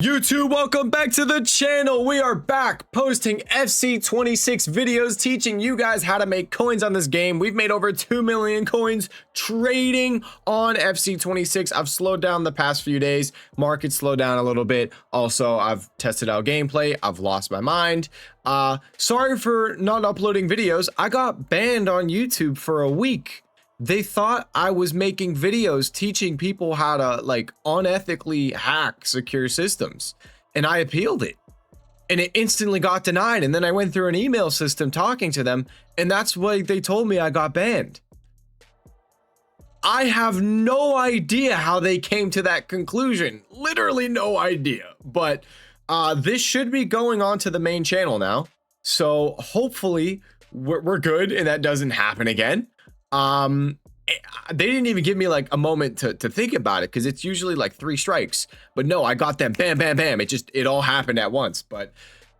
YouTube, welcome back to the channel. We are back posting FC26 videos teaching you guys how to make coins on this game. We've made over 2 million coins trading on FC26. I've slowed down the past few days. Market slowed down a little bit. Also, I've tested out gameplay. I've lost my mind. Sorry for not uploading videos. I got banned on YouTube for a week. They thought I was making videos teaching people how to like unethically hack secure systems, and I appealed it and it instantly got denied. And then I went through an email system talking to them, and that's why they told me I got banned. I have no idea how they came to that conclusion. Literally no idea. But this should be going on to the main channel now, so hopefully we're good and that doesn't happen again. They didn't even give me like a moment to think about it, because it's usually like 3 strikes, but no, I got them bam bam bam. It all happened at once. But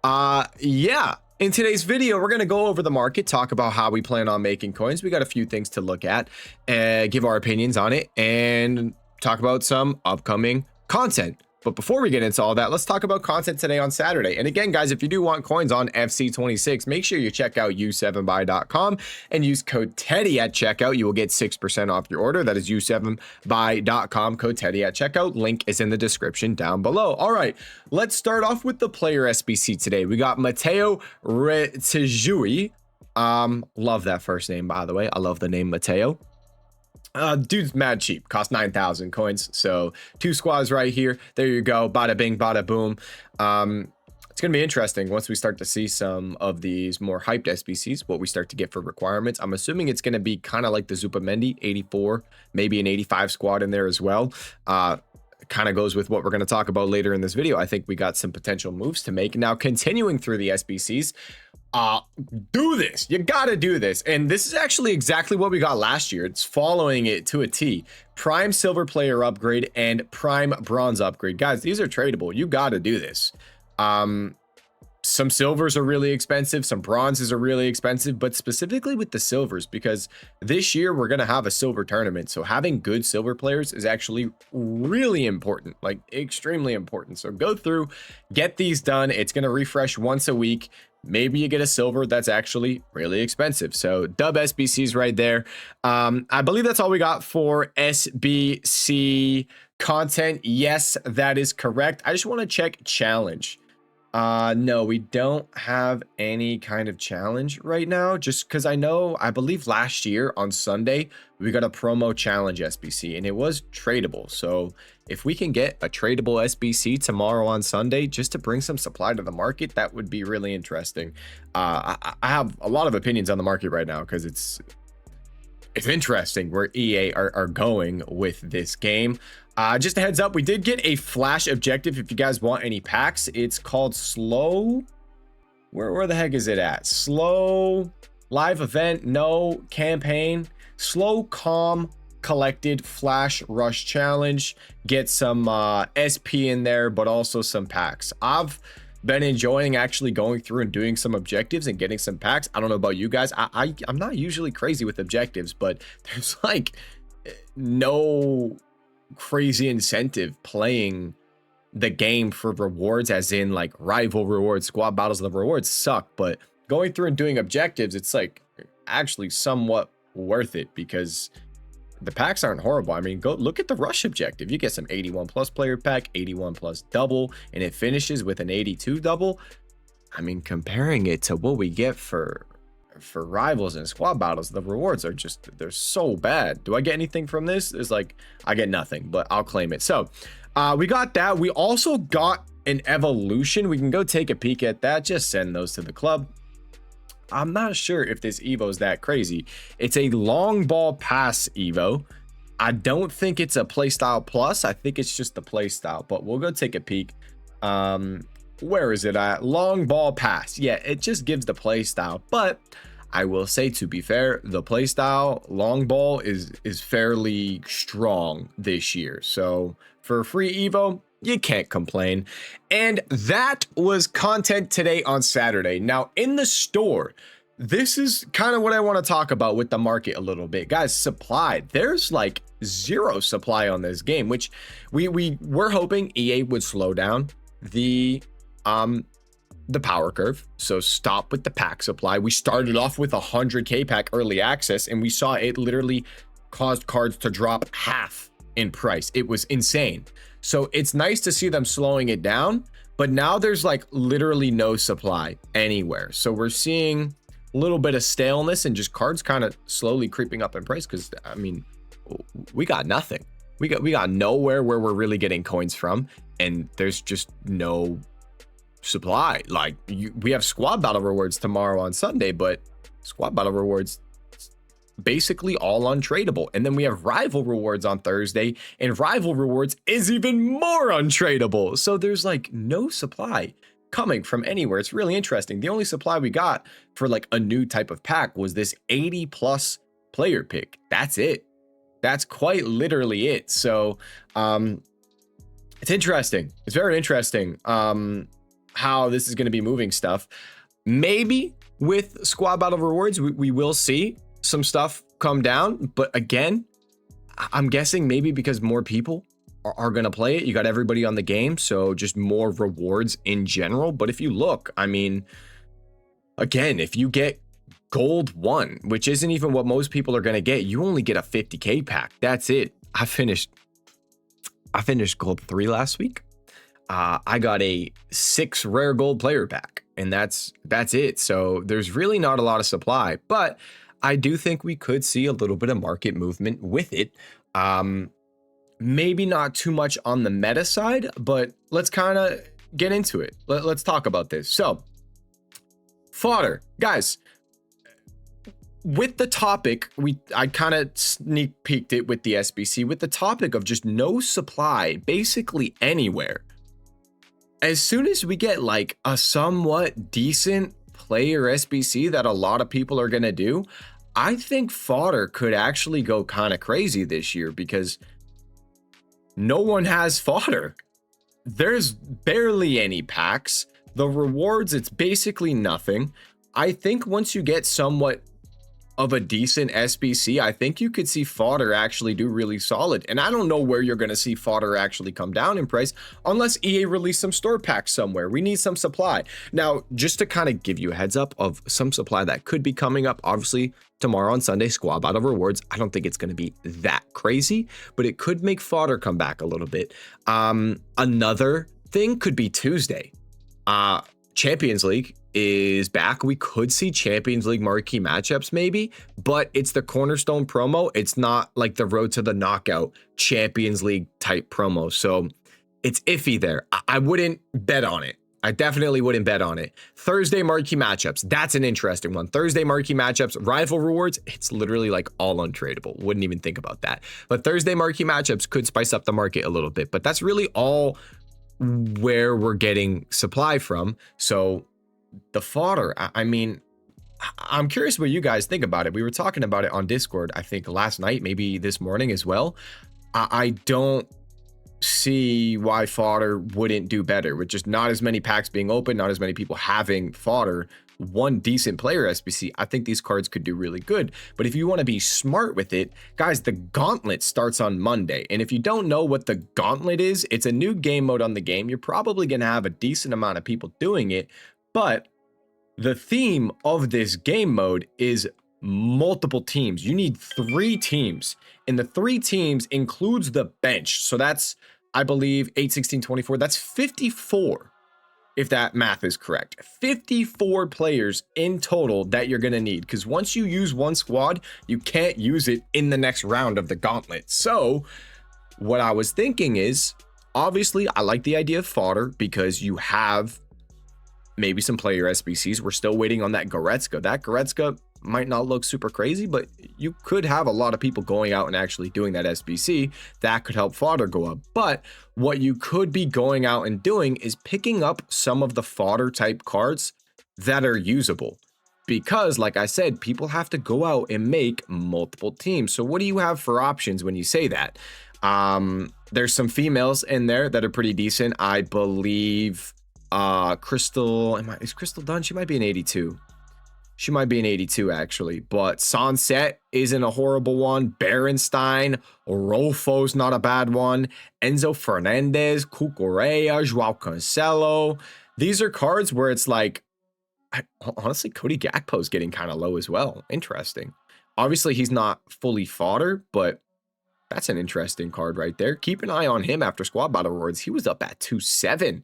yeah, in today's video we're gonna go over the market, talk about how we plan on making coins. We got a few things to look at, give our opinions on it, and talk about some upcoming content. But before we get into all that, let's talk about content today on Saturday. And again, guys, if you do want coins on FC26, make sure you check out u7buy.com and use code TEDDY at checkout. You will get 6% off your order. That is u7buy.com, code TEDDY at checkout. Link is in the description down below. All right, let's start off with the player SBC today. We got Matteo Retegui. Love that first name, by the way. I love the name Matteo. Dude's mad cheap, cost 9,000 coins, so 2 squads right here. There you go, bada bing bada boom. It's gonna be interesting once we start to see some of these more hyped SBCs, what we start to get for requirements. I'm assuming it's gonna be kind of like the Zupamendi 84, maybe an 85 squad in there as well. Kind of goes with what we're going to talk about later in this video. I think we got some potential moves to make. Now, continuing through the SBCs, do this. You got to do this. And this is actually exactly what we got last year. It's following it to a T. Prime silver player upgrade and prime bronze upgrade. Guys, these are tradable. You got to do this. Some silvers are really expensive, some bronzes are really expensive, but specifically with the silvers, because this year we're going to have a silver tournament. So having good silver players is actually really important, like extremely important. So go through, get these done. It's going to refresh once a week. Maybe you get a silver that's actually really expensive. So dub SBCs right there. I believe that's all we got for SBC content. Yes, that is correct. I just want to check challenge. No, we don't have any kind of challenge right now, just because I believe last year on Sunday we got a promo challenge SBC and it was tradable. So if we can get a tradable SBC tomorrow on Sunday just to bring some supply to the market, that would be really interesting. I have a lot of opinions on the market right now because it's interesting where EA are going with this game. Just a heads up, we did get a flash objective. If you guys want any packs, it's called slow. Where the heck is it at? Slow live event, no campaign, slow calm collected flash rush challenge. Get some SP in there, but also some packs. I've been enjoying actually going through and doing some objectives and getting some packs. I don't know about you guys. I'm not usually crazy with objectives, but there's like no crazy incentive playing the game for rewards, as in like rival rewards, squad battles. The rewards suck, but going through and doing objectives, it's like actually somewhat worth it because the packs aren't horrible. I mean, go look at the rush objective. You get some 81 plus player pack, 81 plus double, and it finishes with an 82 double. I mean, comparing it to what we get for rivals and squad battles, the rewards are just, they're so bad. Do I get anything from this? It's like I get nothing, but I'll claim it. So we got that. We also got an evolution. We can go take a peek at that. Just send those to the club. I'm not sure if this Evo is that crazy. It's a long ball pass Evo. I don't think it's a playstyle plus. I think it's just the playstyle, but we'll go take a peek. Where is it at? Long ball pass. Yeah, it just gives the playstyle, but I will say, to be fair, the playstyle long ball is fairly strong this year. So for a free Evo, you can't complain. And that was content today on Saturday. Now in the store, this is kind of what I want to talk about with the market a little bit. Guys, supply. There's like zero supply on this game, which we were hoping EA would slow down. the power curve. So stop with the pack supply. We started off with 100k pack early access, and we saw it literally caused cards to drop half in price. It was insane. So it's nice to see them slowing it down, but now there's like literally no supply anywhere. So we're seeing a little bit of staleness and just cards kind of slowly creeping up in price, because I mean, we got nothing. We got nowhere where we're really getting coins from, and there's just no supply. Like, we have squad battle rewards tomorrow on Sunday, but squad battle rewards basically all untradeable. And then we have rival rewards on Thursday, and rival rewards is even more untradeable. So there's like no supply coming from anywhere. It's really interesting. The only supply we got for like a new type of pack was this 80+ player pick. That's it. That's quite literally it. So it's interesting. It's very interesting how this is going to be moving stuff. Maybe with squad battle rewards, we will see some stuff come down. But again, I'm guessing maybe because more people are going to play it. You got everybody on the game, so just more rewards in general. But if you look, I mean, again, if you get gold 1, which isn't even what most people are going to get, you only get a 50k pack. That's it. I finished gold 3 last week. I got a 6 rare gold player pack, and that's it. So there's really not a lot of supply, but I do think we could see a little bit of market movement with it. Maybe not too much on the meta side, but let's kind of get into it. Let's talk about this. So fodder, guys, with the topic, I kind of sneak peeked it with the SBC, with the topic of just no supply basically anywhere. As soon as we get like a somewhat decent player SBC that a lot of people are going to do, I think fodder could actually go kind of crazy this year, because no one has fodder. There's barely any packs. The rewards, it's basically nothing. I think once you get somewhat of a decent SBC, I think you could see fodder actually do really solid. And I don't know where you're going to see fodder actually come down in price unless EA release some store packs somewhere. We need some supply. Now, just to kind of give you a heads up of some supply that could be coming up, obviously tomorrow on Sunday, squad battle rewards. I don't think it's going to be that crazy, but it could make fodder come back a little bit. Another thing could be Tuesday. Champions League is back. We could see Champions League marquee matchups maybe, but it's the cornerstone promo. It's not like the road to the knockout Champions League type promo. So it's iffy there. I wouldn't bet on it. I definitely wouldn't bet on it. Thursday marquee matchups. That's an interesting one. Thursday marquee matchups, rival rewards. It's literally like all untradeable. Wouldn't even think about that. But Thursday marquee matchups could spice up the market a little bit, but that's really all where we're getting supply from. So the fodder, I mean, I'm curious what you guys think about it. We were talking about it on Discord, I think last night, maybe this morning as well. I don't see why fodder wouldn't do better with just not as many packs being open, not as many people having fodder. One decent player SBC, I think these cards could do really good. But if you want to be smart with it, guys, the Gauntlet starts on Monday. And if you don't know what the Gauntlet is, it's a new game mode on the game. You're probably going to have a decent amount of people doing it. But the theme of this game mode is multiple teams. You need 3 teams, and the 3 teams includes the bench. So that's, I believe, 8, 16, 24. That's 54. If that math is correct, 54 players in total that you're going to need, because once you use one squad, you can't use it in the next round of the Gauntlet. So what I was thinking is, obviously, I like the idea of fodder because you have maybe some player SBCs. We're still waiting on that Goretzka. That Goretzka might not look super crazy, but you could have a lot of people going out and actually doing that SBC. That could help fodder go up. But what you could be going out and doing is picking up some of the fodder type cards that are usable. Because like I said, people have to go out and make multiple teams. So what do you have for options when you say that? There's some females in there that are pretty decent. I believe Crystal, is Crystal done? She might be an 82. She might be an 82 actually, but Sunset isn't a horrible one. Berenstein, Rolfo's not a bad one. Enzo Fernandez, Cucurella, Joao Cancelo. These are cards where it's like, honestly, Cody Gakpo's getting kind of low as well. Interesting. Obviously, he's not fully fodder, but that's an interesting card right there. Keep an eye on him after Squad Battle Rewards. He was up at 2.7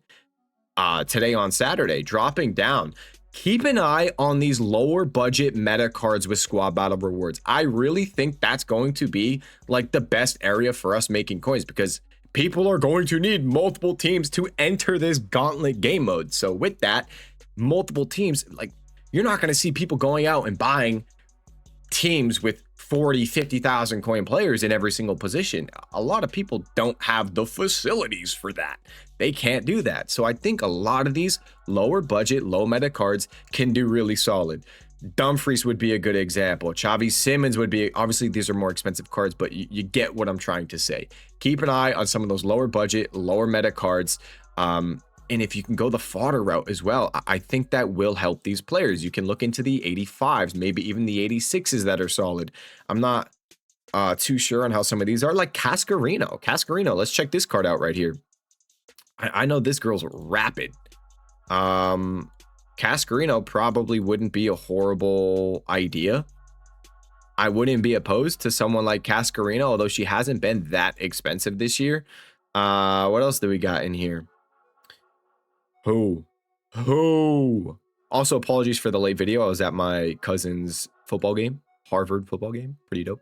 today on Saturday, dropping down. Keep an eye on these lower budget meta cards with Squad Battle Rewards. I really think that's going to be like the best area for us making coins, because people are going to need multiple teams to enter this Gauntlet game mode. So with that, multiple teams, like, you're not going to see people going out and buying teams with 40, 50,000 coin players in every single position. A lot of people don't have the facilities for that. They can't do that. So I think a lot of these lower budget, low meta cards can do really solid. Dumfries would be a good example. Xavi Simons would be, obviously these are more expensive cards, but you get what I'm trying to say. Keep an eye on some of those lower budget, lower meta cards. And if you can go the fodder route as well, I think that will help these players. You can look into the 85s, maybe even the 86s that are solid. I'm not too sure on how some of these are, like Cascarino. Cascarino, let's check this card out right here. I know this girl's rapid. Cascarino probably wouldn't be a horrible idea. I wouldn't be opposed to someone like Cascarino, although she hasn't been that expensive this year. What else do we got in here? Who? Also, apologies for the late video. I was at my cousin's football game, Harvard football game. Pretty dope.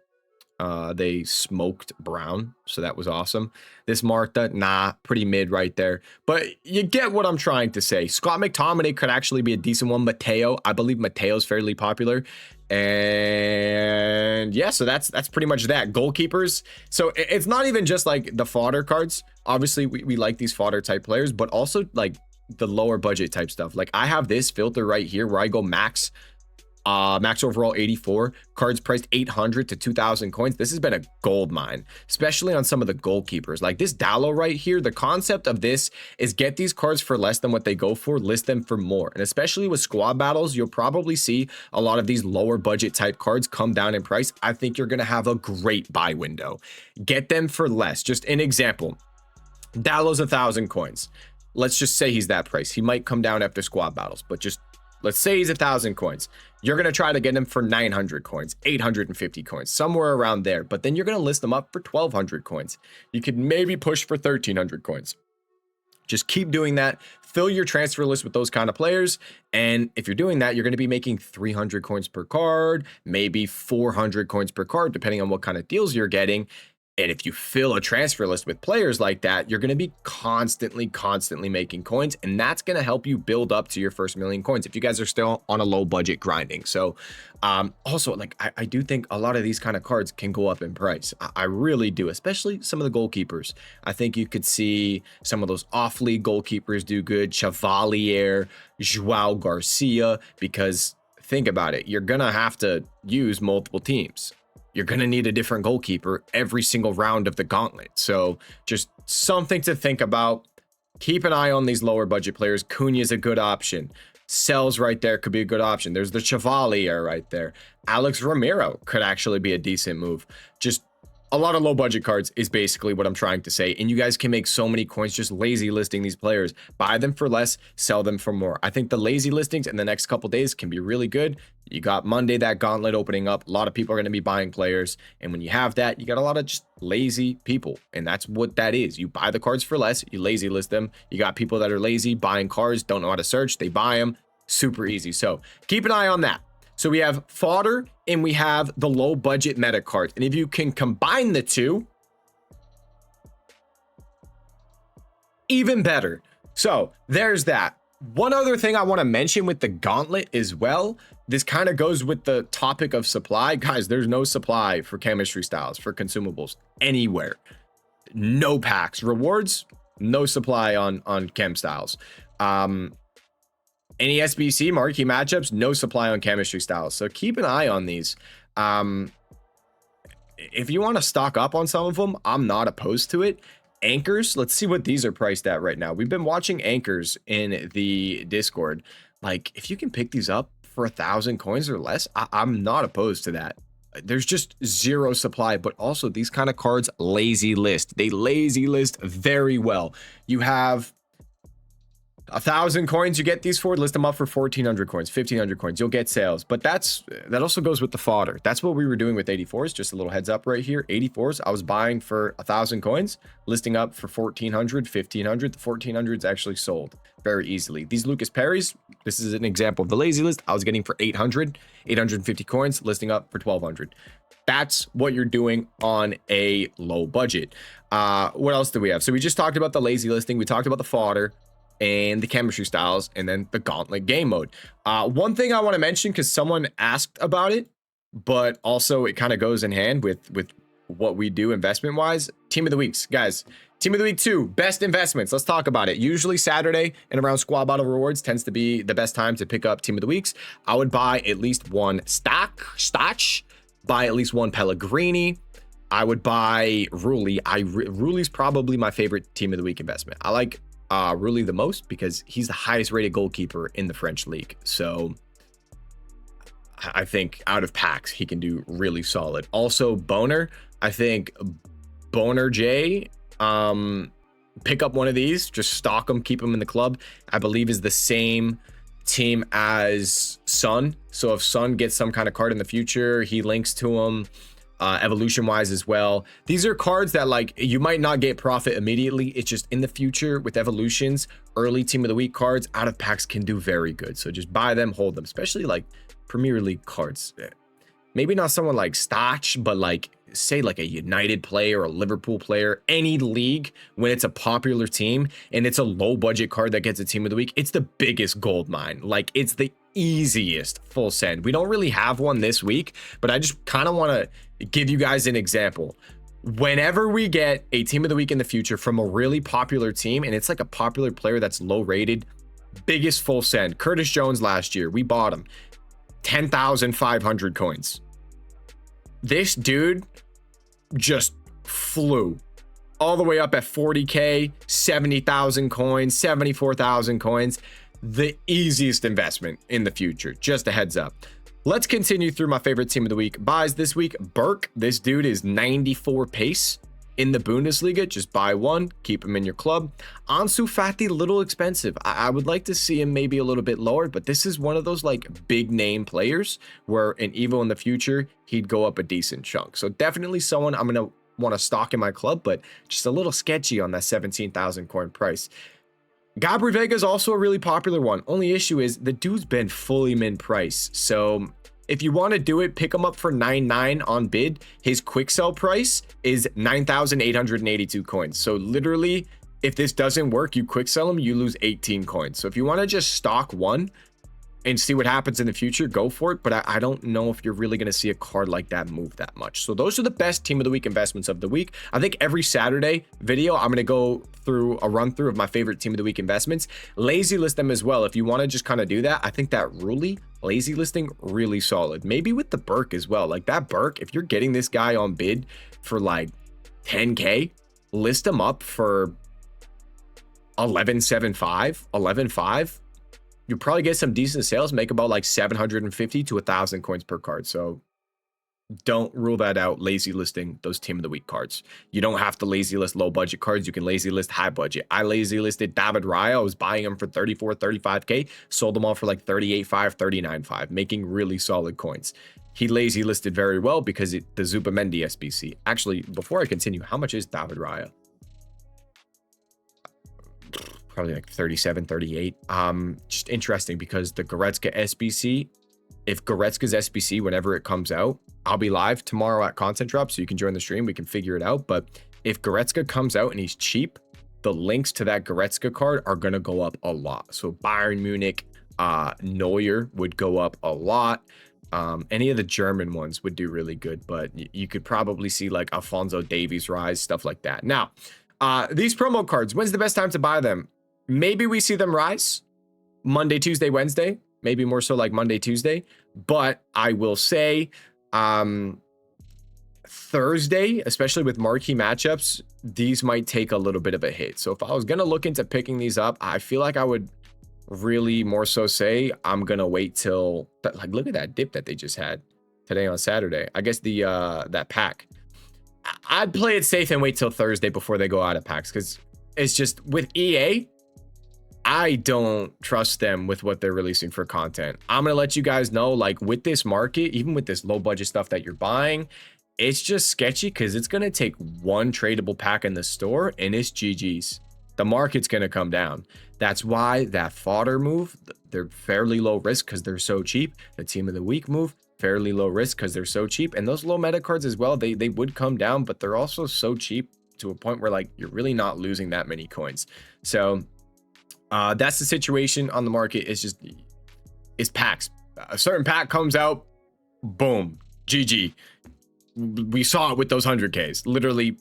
They smoked Brown, so that was awesome. This Martha, nah, pretty mid right there. But you get what I'm trying to say. Scott McTominay could actually be a decent one. Mateo, I believe Mateo's fairly popular. And yeah, so that's pretty much that. Goalkeepers. So it's not even just like the fodder cards. Obviously, we like these fodder type players, but also like the lower budget type stuff. Like I have this filter right here where I go max overall 84, cards priced 800 to 2,000 coins. This has been a gold mine, especially on some of the goalkeepers. Like this Dallo right here, the concept of this is get these cards for less than what they go for, list them for more. And especially with squad battles, you'll probably see a lot of these lower budget type cards come down in price. I think you're going to have a great buy window. Get them for less. Just an example, Dallo's 1,000 coins. Let's just say he's that price. He might come down after squad battles, but just let's say he's 1,000 coins. You're going to try to get him for 900 coins, 850 coins, somewhere around there. But then you're going to list them up for 1,200 coins. You could maybe push for 1,300 coins. Just keep doing that. Fill your transfer list with those kind of players. And if you're doing that, you're going to be making 300 coins per card, maybe 400 coins per card, depending on what kind of deals you're getting. And if you fill a transfer list with players like that, you're going to be constantly making coins. And that's going to help you build up to your first million coins if you guys are still on a low budget grinding. So also, like, I do think a lot of these kind of cards can go up in price. I really do, especially some of the goalkeepers. I think you could see some of those off-league goalkeepers do good. Chevalier, Joao Garcia, because think about it. You're going to have to use multiple teams. You're going to need a different goalkeeper every single round of the gauntlet. So just something to think about. Keep an eye on these lower budget players. Cunha's a good option. Cells right there could be a good option. There's the Chevalier right there. Alex Romero could actually be a decent move. Just a lot of low budget cards is basically what I'm trying to say. And you guys can make so many coins just lazy listing these players. Buy them for less, sell them for more. I think the lazy listings in the next couple days can be really good. You got Monday, that gauntlet opening up. A lot of people are going to be buying players. And when you have that, you got a lot of just lazy people. And that's what that is. You buy the cards for less, you lazy list them. You got people that are lazy buying cards, don't know how to search. They buy them. Super easy. So keep an eye on that. So we have fodder and we have the low budget meta cards. And if you can combine the two, even better. So there's that. One other thing I want to mention with the gauntlet as well. This kind of goes with the topic of supply. Guys, there's no supply for chemistry styles, for consumables anywhere. No packs. Rewards, no supply on chem styles. Any SBC marquee matchups, no supply on chemistry styles. So keep an eye on these. If you want to stock up on some of them, I'm not opposed to it. Anchors, let's see what these are priced at right now. We've been watching anchors in the Discord. Like, if you can pick these up for 1,000 coins or less, I'm not opposed to that. There's just zero supply, but also these kind of cards lazy list. They lazy list very well. You have 1,000 coins, you get these for, list them up for 1,400 coins, 1,500 coins, you'll get sales. But that also goes with the fodder. That's what we were doing with 84s. Just a little heads up right here. 84s, I was buying for 1,000 coins, listing up for 1,400, 1,500. The 1,400s actually sold very easily. These Lucas Perry's, this is an example of the lazy list. I was getting for 800, 850 coins, listing up for 1,200. That's what you're doing on a low budget. What else do we have? So we just talked about the lazy listing. We talked about the fodder and the chemistry styles, and then the Gauntlet game mode. One thing I want to mention, because someone asked about it, but also it kind of goes in hand with what we do investment wise. Team of the weeks, guys. Team of the week 2, best investments. Let's talk about it. Usually Saturday and around squad battle rewards tends to be the best time to pick up team of the weeks. I would buy at least one Stach, buy at least one Pellegrini. I would buy Rulli. Rulli's probably my favorite team of the week investment. I like Rulli the most because he's the highest rated goalkeeper in the French league. So I think out of packs, he can do really solid. Also Boner, I think Boner J, pick up one of these, just stock them, keep them in the club. I believe is the same team as Sun. So if Sun gets some kind of card in the future, he links to him. Evolution wise as well. These are cards that like you might not get profit immediately. It's just in the future with evolutions, early team of the week cards out of packs can do very good. So just buy them, hold them, especially like Premier League cards. Maybe not someone like Stach, but like say like a United player or a Liverpool player, any league when it's a popular team and it's a low budget card that gets a team of the week, it's the biggest gold mine. Like it's the easiest full send. We don't really have one this week, but I just kind of want to give you guys an example. Whenever we get a team of the week in the future from a really popular team and it's like a popular player that's low rated, biggest full send. Curtis Jones last year, we bought him 10,500 coins. This dude just flew all the way up at 40k, 70,000 coins, 74,000 coins. The easiest investment in the future. Just a heads up. Let's continue through my favorite team of the week buys this week. Burke, this dude is 94 pace in the Bundesliga. Just buy one, keep him in your club. Ansu Fati, little expensive. I would like to see him maybe a little bit lower, but this is one of those like big name players where in Evo in the future, he'd go up a decent chunk. So definitely someone I'm going to want to stock in my club, but just a little sketchy on that 17,000 coin price. Gabri Vega is also a really popular one. Only issue is the dude's been fully min price. So if you want to do it, pick him up for 9.9 on bid. His quick sell price is 9,882 coins. So literally, if this doesn't work, you quick sell him, you lose 18 coins. So if you want to just stock one and see what happens in the future, go for it. But I don't know if you're really going to see a card like that move that much. So those are the best team of the week investments of the week. I think every Saturday video, I'm going to go through a run through of my favorite team of the week investments. Lazy list them as well. If you want to just kind of do that, I think that Rulli lazy listing really solid. Maybe with the Burke as well. Like that Burke, if you're getting this guy on bid for like 10k, list him up for 11.75, 11.5. You probably get some decent sales, make about like 750 to 1,000 coins per card. So don't rule that out, lazy listing those team of the week cards. You don't have to lazy list low budget cards. You can lazy list high budget. I lazy listed David Raya. I was buying him for 34, 35k, sold them all for like 38.5, 39.5, making really solid coins. He lazy listed very well because the Zubamendi SBC. Actually, before I continue, how much is David Raya? Probably like 37, 38. Just interesting because the Goretzka SBC, if Goretzka's SBC, whenever it comes out, I'll be live tomorrow at Content Drop, so you can join the stream. We can figure it out. But if Goretzka comes out and he's cheap, the links to that Goretzka card are going to go up a lot. So Bayern Munich, Neuer would go up a lot. Any of the German ones would do really good, but you could probably see like Alphonso Davies rise, stuff like that. Now, these promo cards, when's the best time to buy them? Maybe we see them rise Monday, Tuesday, Wednesday, maybe more so like Monday, Tuesday. But I will say Thursday, especially with marquee matchups, these might take a little bit of a hit. So if I was going to look into picking these up, I feel like I would really more so say I'm gonna wait till, like, look at that dip that they just had today on Saturday. I guess the that pack, I'd play it safe and wait till Thursday before they go out of packs, because it's just with EA, I don't trust them with what they're releasing for content. I'm gonna let you guys know, like, with this market, even with this low budget stuff that you're buying, it's just sketchy, because it's gonna take one tradable pack in the store and it's GG's. The market's gonna come down. That's why that fodder move, they're fairly low risk because they're so cheap. The team of the week move, fairly low risk because they're so cheap. And those low meta cards as well, they would come down, but they're also so cheap to a point where, like, you're really not losing that many coins. So that's the situation on the market. It's packs. A certain pack comes out, boom, GG. We saw it with those 100Ks. Literally,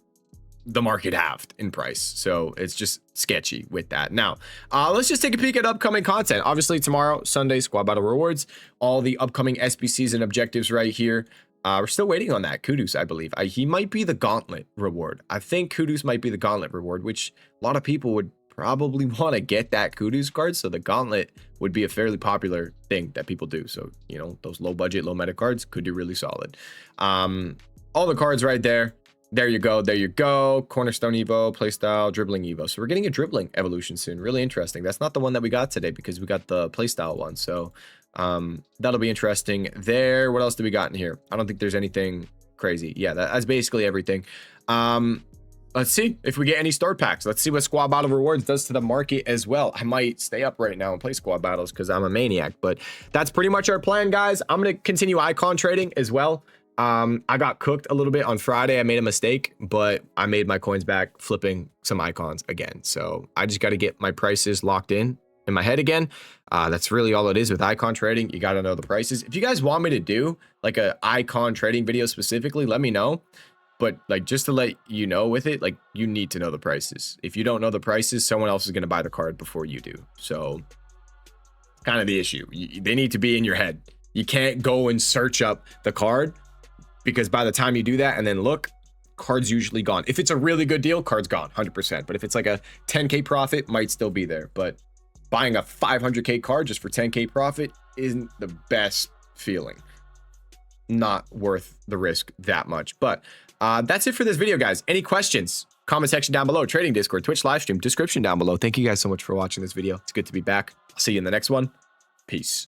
the market halved in price. So it's just sketchy with that. Now, let's just take a peek at upcoming content. Obviously, tomorrow, Sunday, Squad Battle Rewards, all the upcoming SBCs and objectives right here. We're still waiting on that. Kudus, I believe. He might be the Gauntlet reward. I think Kudus might be the Gauntlet reward, which a lot of people would probably want to get that Kudus card. So the Gauntlet would be a fairly popular thing that people do. So, you know, those low budget, low meta cards could do really solid. All the cards right there. There you go. There you go. Cornerstone Evo, playstyle, dribbling Evo. So we're getting a dribbling evolution soon. Really interesting. That's not the one that we got today because we got the playstyle one. So that'll be interesting there. What else do we got in here? I don't think there's anything crazy. Yeah, that's basically everything. Let's see if we get any start packs. Let's see what Squad Battle Rewards does to the market as well. I might stay up right now and play Squad Battles because I'm a maniac, but that's pretty much our plan, guys. I'm going to continue icon trading as well. I got cooked a little bit on Friday. I made a mistake, but I made my coins back flipping some icons again. So I just got to get my prices locked in my head again. That's really all it is with icon trading. You got to know the prices. If you guys want me to do like a icon trading video specifically, let me know. But like, just to let you know with it, like, you need to know the prices. If you don't know the prices, someone else is going to buy the card before you do. So kind of the issue. They need to be in your head. You can't go and search up the card, because by the time you do that and then look, card's usually gone. If it's a really good deal, card's gone 100%. But if it's like a 10K profit, might still be there. But buying a 500K card just for 10K profit isn't the best feeling. Not worth the risk that much. But that's it for this video, guys. Any questions? Comment section down below. Trading Discord, Twitch live stream, description down below. Thank you guys so much for watching this video. It's good to be back. I'll see you in the next one. Peace.